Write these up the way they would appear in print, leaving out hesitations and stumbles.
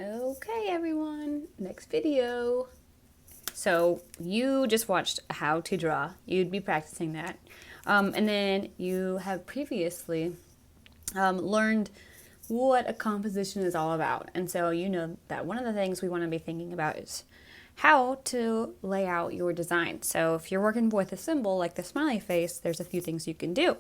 Okay, everyone, next video. So you just watched how to draw. You'd be practicing that. And then you have previously learned what a composition is all about. And so you know that one of the things we want to be thinking about is how to lay out your design. So if you're working with a symbol like the smiley face, there's a few things you can do.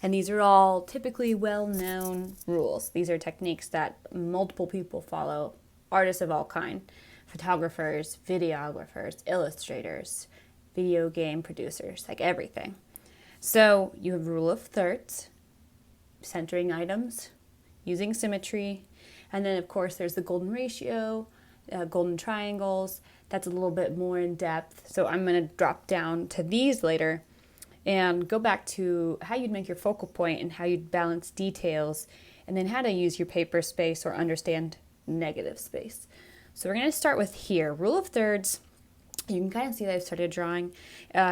And these are all typically well-known rules. These are techniques that multiple people follow, artists of all kind, photographers, videographers, illustrators, video game producers, like everything. So you have rule of thirds, centering items, using symmetry, and then of course there's the golden ratio, golden triangles. That's a little bit more in depth. So I'm going to drop down to these later and go back to how you'd make your focal point and how you'd balance details, and then how to use your paper space or understand negative space. So we're going to start with here. Rule of thirds, you can kind of see that I've started drawing,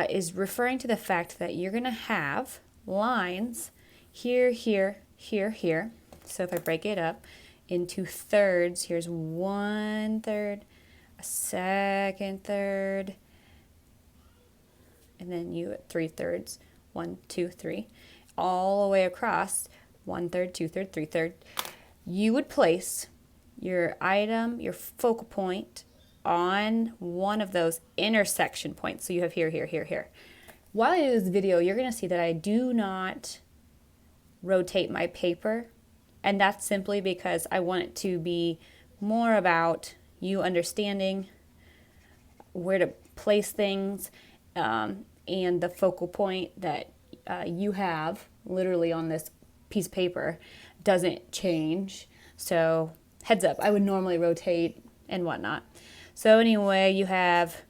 is referring to the fact that you're going to have lines here, here, here, here. So if I break it up into thirds, here's 1/3, a second third, and then you at 3/3, 1, 2, 3, all the way across 1/3, 2/3, 3/3. You would place your item, your focal point, on one of those intersection points. So you have here, here, here, here. While I do this video, you're going to see that I do not rotate my paper, and that's simply because I want it to be more about you understanding where to place things, and the focal point that you have literally on this piece of paper doesn't change. So heads up, I would normally rotate and whatnot. So anyway, you have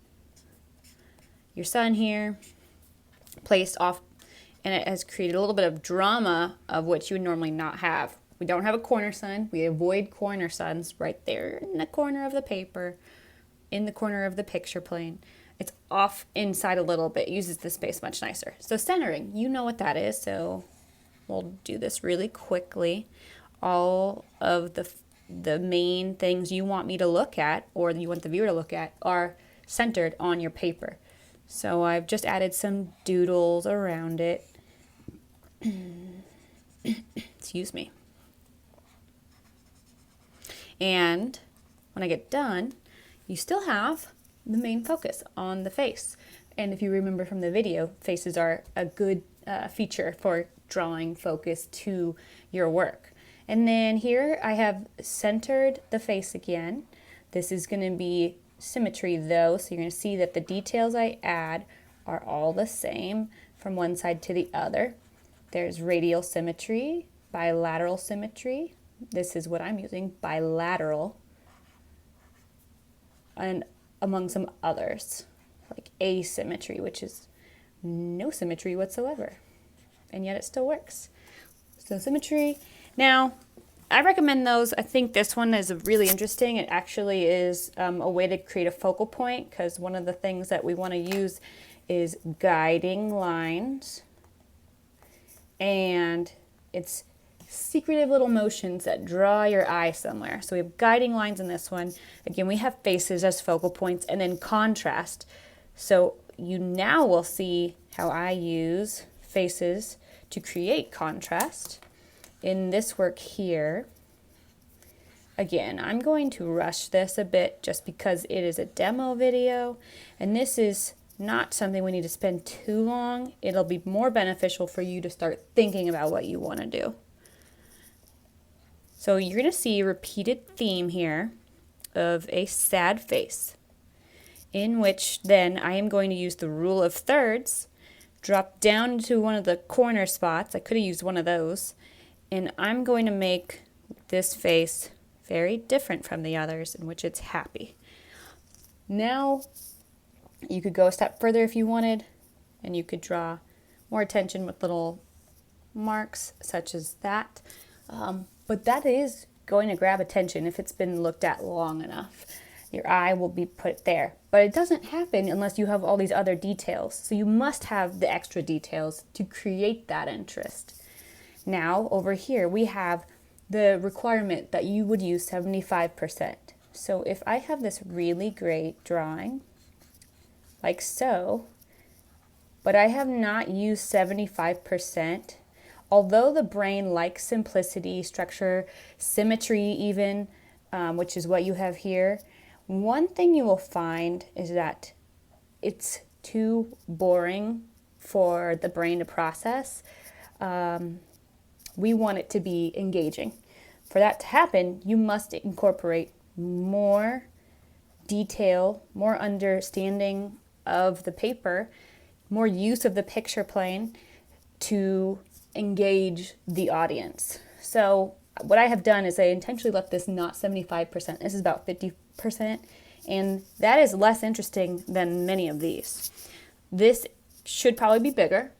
your sun here placed off, and it has created a little bit of drama of which you would normally not have. We don't have a corner sun. We avoid corner suns right there in the corner of the paper, in the corner of the picture plane. It's off inside a little bit, uses the space much nicer. So centering, you know what that is, so we'll do this really quickly. All of the main things you want me to look at, or you want the viewer to look at, are centered on your paper. So I've just added some doodles around it. Excuse me. And when I get done, you still have the main focus on the face. And if you remember from the video, faces are a good feature for drawing focus to your work. And then here I have centered the face again. This is going to be symmetry though, so you're going to see that the details I add are all the same from one side to the other. There's radial symmetry, bilateral symmetry. This is what I'm using, bilateral, and among some others, like asymmetry, which is no symmetry whatsoever, and yet it still works. So symmetry. Now, I recommend those. I think this one is really interesting. It actually is a way to create a focal point, because one of the things that we want to use is guiding lines, and it's secretive little motions that draw your eye somewhere. So we have guiding lines in this one. Again, we have faces as focal points, and then contrast. So you now will see how I use faces to create contrast. In this work here, again, I'm going to rush this a bit just because it is a demo video, and this is not something we need to spend too long. It'll be more beneficial for you to start thinking about what you want to do. So you're going to see a repeated theme here of a sad face, in which then I am going to use the rule of thirds, drop down to one of the corner spots. I could have used one of those, and I'm going to make this face very different from the others, in which it's happy. Now you could go a step further if you wanted, and you could draw more attention with little marks such as that. But that is going to grab attention if it's been looked at long enough. Your eye will be put there. But it doesn't happen unless you have all these other details. So you must have the extra details to create that interest. Now, over here, we have the requirement that you would use 75%. So if I have this really great drawing, like so, but I have not used 75%, although the brain likes simplicity, structure, symmetry even, which is what you have here, one thing you will find is that it's too boring for the brain to process. We want it to be engaging. For that to happen, you must incorporate more detail, more understanding of the paper, more use of the picture plane to engage the audience. So what I have done is I intentionally left this not 75%. This is about 50%, and that is less interesting than many of these. This should probably be bigger,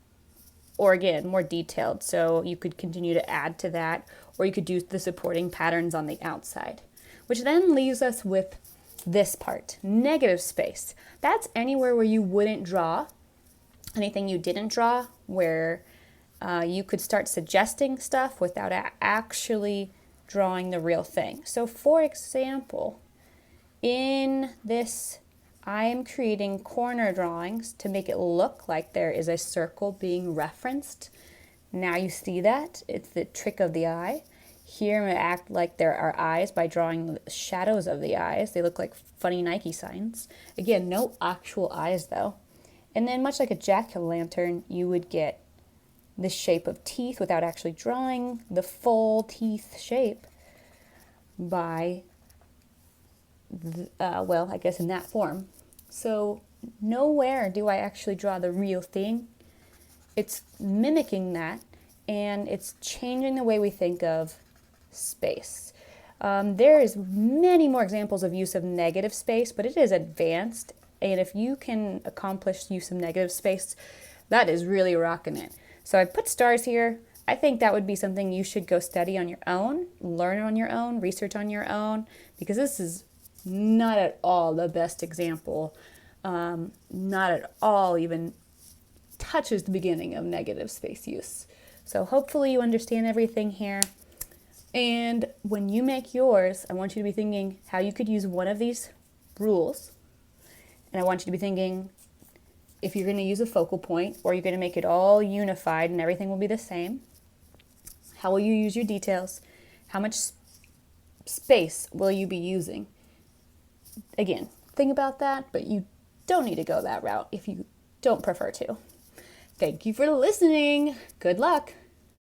or again, more detailed, so you could continue to add to that, or you could do the supporting patterns on the outside, which then leaves us with this part, negative space. That's anywhere where you wouldn't draw, anything you didn't draw, where you could start suggesting stuff without actually drawing the real thing. So for example, in this, I am creating corner drawings to make it look like there is a circle being referenced. Now you see that. It's the trick of the eye. Here I'm going to act like there are eyes by drawing the shadows of the eyes. They look like funny Nike signs. Again, no actual eyes though. And then much like a jack-o'-lantern, you would get the shape of teeth without actually drawing the full teeth shape by, well, I guess in that form. So nowhere do I actually draw the real thing. It's mimicking that, and it's changing the way we think of space. There is many more examples of use of negative space, but it is advanced, and if you can accomplish use of negative space, that is really rocking it. So I put stars here. I think that would be something you should go study on your own, learn on your own, research on your own, because this is not at all the best example, not at all even touches the beginning of negative space use. So hopefully you understand everything here. And when you make yours, I want you to be thinking how you could use one of these rules. And I want you to be thinking if you're going to use a focal point, or you're going to make it all unified and everything will be the same. How will you use your details? How much space will you be using? Again, think about that, but you don't need to go that route if you don't prefer to. Thank you for listening. Good luck.